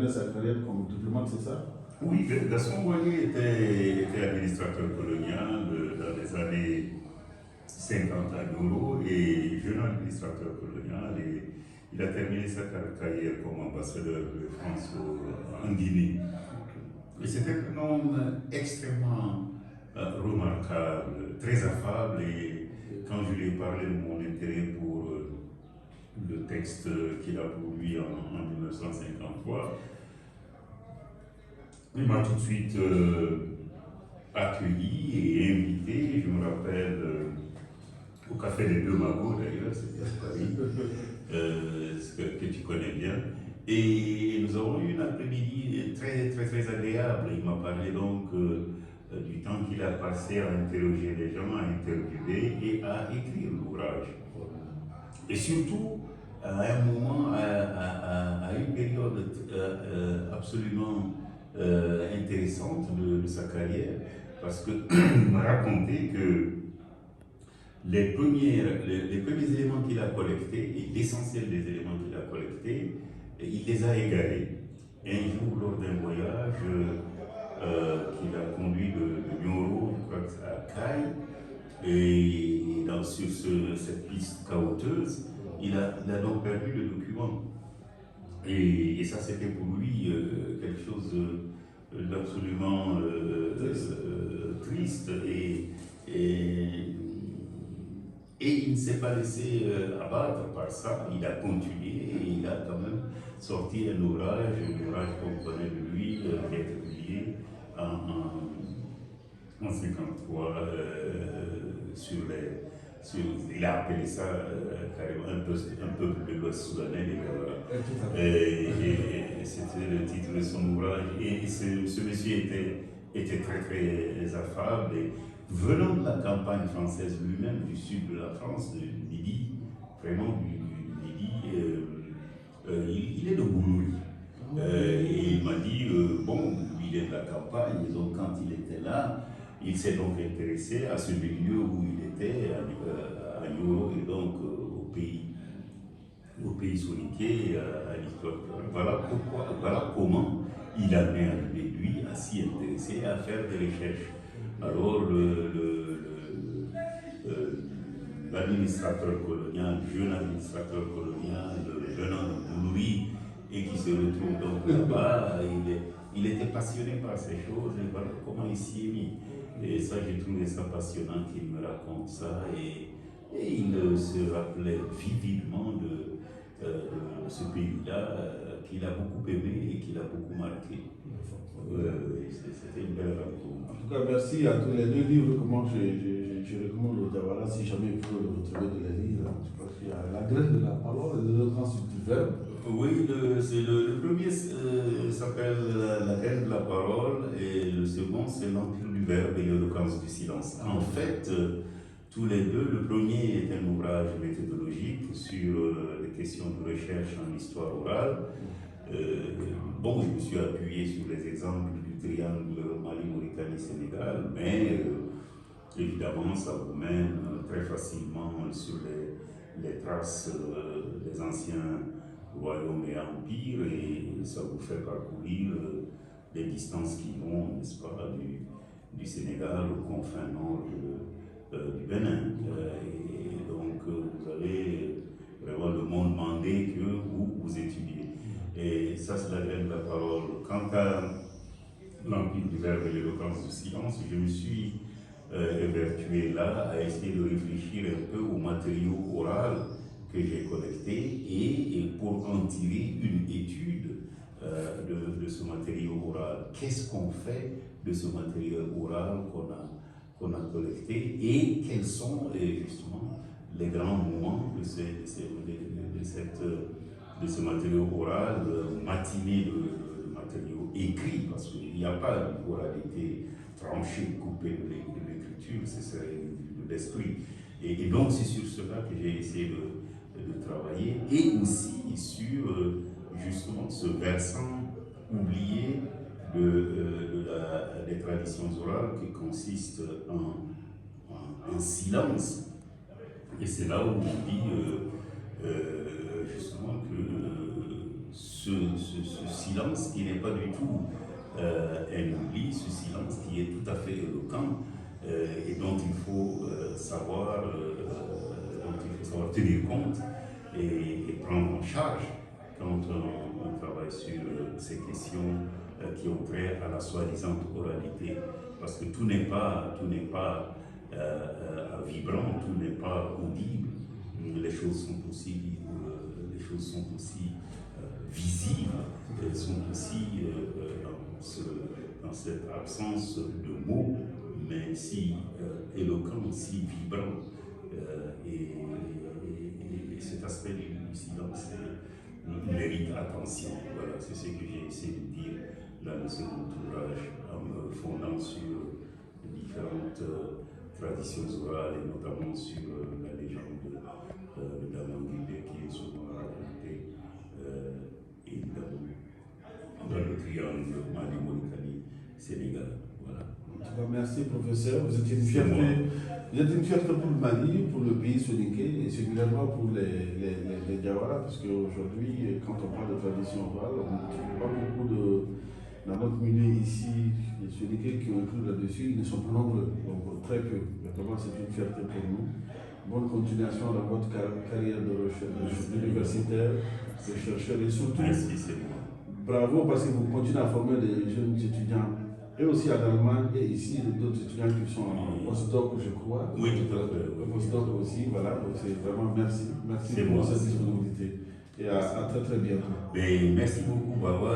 terminé sa carrière comme diplomate, c'est ça? Oui, Gaston Boigny était administrateur colonial dans les années 50 à Nouro et jeune administrateur colonial. Et il a terminé sa carrière comme ambassadeur de France en Guinée. Et c'était un homme extrêmement remarquable, très affable. Et quand je lui ai parlé de mon intérêt pour le texte qu'il a produit en 1953, il m'a tout de suite accueilli et invité. Je me rappelle au Café des Deux Magots d'ailleurs, c'était à Paris, que tu connais bien. Et nous avons eu une après-midi très agréable. Il m'a parlé donc du temps qu'il a passé à interroger les gens, à interviewer et à écrire l'ouvrage. Et surtout, à un moment, à une période absolument intéressante de sa carrière, parce qu'il m'a raconté que les premiers éléments qu'il a collectés, et l'essentiel des éléments qu'il a collectés, il les a égarés. Un jour, lors d'un voyage qu'il a conduit de Nioro, je crois que c'est à Caille, et sur cette piste caoteuse, il a donc perdu le document. Et ça, c'était pour lui quelque chose d'absolument triste. Et il ne s'est pas laissé abattre par ça. Il a continué et il a quand même sorti un ouvrage qu'on connaît de lui, qui a été publié en 1953 il a appelé ça carrément un peuple de l'Ouest soudanais. Et c'était le titre de son ouvrage. Et ce monsieur était très affable. Et venant de la campagne française lui-même, du sud de la France, du Midi, vraiment du Midi, il est de Goulouri. Et il m'a dit, bon, il est de la campagne, donc quand il était là, il s'est donc intéressé à ce milieu où il était, à Nioro, et donc au pays soninké, à l'histoire. Voilà comment il en est arrivé, lui, à s'y intéresser, à faire des recherches. Alors, l'administrateur colonial, jeune administrateur colonial, venant de Goulouri, et qui se retrouve donc là-bas, il était passionné par ces choses, et voilà comment il s'y est mis. Et ça, j'ai trouvé ça passionnant qu'il me raconte ça, et il se rappelait vividement de ce pays-là qu'il a beaucoup aimé et qu'il a beaucoup marqué. C'était une belle rencontre. En tout cas, merci à tous les deux livres. Comment je recommande le Diawara si jamais il faut le retrouver de les lire. Je crois qu'il y a La graine de la parole et le transcript du verbe. Oui, le premier s'appelle La graine de la parole et le second c'est L'empire du verbe et l'éloquence du silence. En fait, tous les deux, le premier est un ouvrage méthodologique sur les questions de recherche en histoire orale. Bon, je me suis appuyé sur les exemples du triangle Mali, Mauritanie, Sénégal, mais évidemment, ça vous mène très facilement sur les traces des anciens royaumes et empires, et ça vous fait parcourir les distances qui vont, n'est-ce pas, du Sénégal aux confins nord du Bénin. Et donc, vous avez vraiment le monde mandé que vous étudiez. Et ça, c'est la graine de la parole. Quant à l'empire du verbe et l'éloquence du silence, je me suis évertué là à essayer de réfléchir un peu au matériau oral que j'ai collecté et pour en tirer une étude de ce matériau oral. Qu'est-ce qu'on fait de ce matériau oral qu'on a collecté et quels sont justement les grands moments de ce matériau oral, matiné de matériau écrit, parce qu'il n'y a pas d'oralité tranchée, coupée de l'écriture, ce serait de l'esprit. Et donc c'est sur cela que j'ai essayé de travailler, et aussi sur justement ce versant oublié des traditions orales qui consiste en silence. Et c'est là où on dit justement que ce silence qui n'est pas du tout un oubli, ce silence qui est tout à fait éloquent et dont il faut savoir tenir compte et prendre en charge quand on travaille sur ces questions qui ont trait à la soi-disant oralité. Parce que tout n'est pas vibrant, tout n'est pas audible. Les choses sont aussi, visibles, elles sont aussi dans cette absence de mots, mais si éloquent, si vibrant. Et cet aspect du silence mérite attention. Voilà, c'est ce que j'ai essayé de dire dans le second ouvrage, en me fondant sur différentes traditions orales et notamment sur la légende de Damangouillet qui est souvent racontée évidemment dans le triangle Mali-Mauritanie-Sénégal. Voilà. Merci professeur, vous êtes une fierté pour le Mali, pour le pays soninké et singulièrement pour les Diawara, parce qu'aujourd'hui, quand on parle de tradition orale, on ne trouve pas beaucoup dans notre milieu ici, les soninké qui ont inclus là-dessus, ils ne sont pas nombreux, donc très peu. Vraiment, c'est une fierté pour nous. Bonne continuation dans votre carrière de recherche universitaire, de chercheur et surtout, bravo parce que vous continuez à former des jeunes étudiants. Et aussi à l'Allemagne et ici, d'autres étudiants qui sont en postdoc, je crois. Oui, tout à fait. Postdoc aussi, voilà. Donc c'est vraiment merci. Merci pour cette disponibilité. Et à très très bientôt. Mais merci beaucoup, Baba.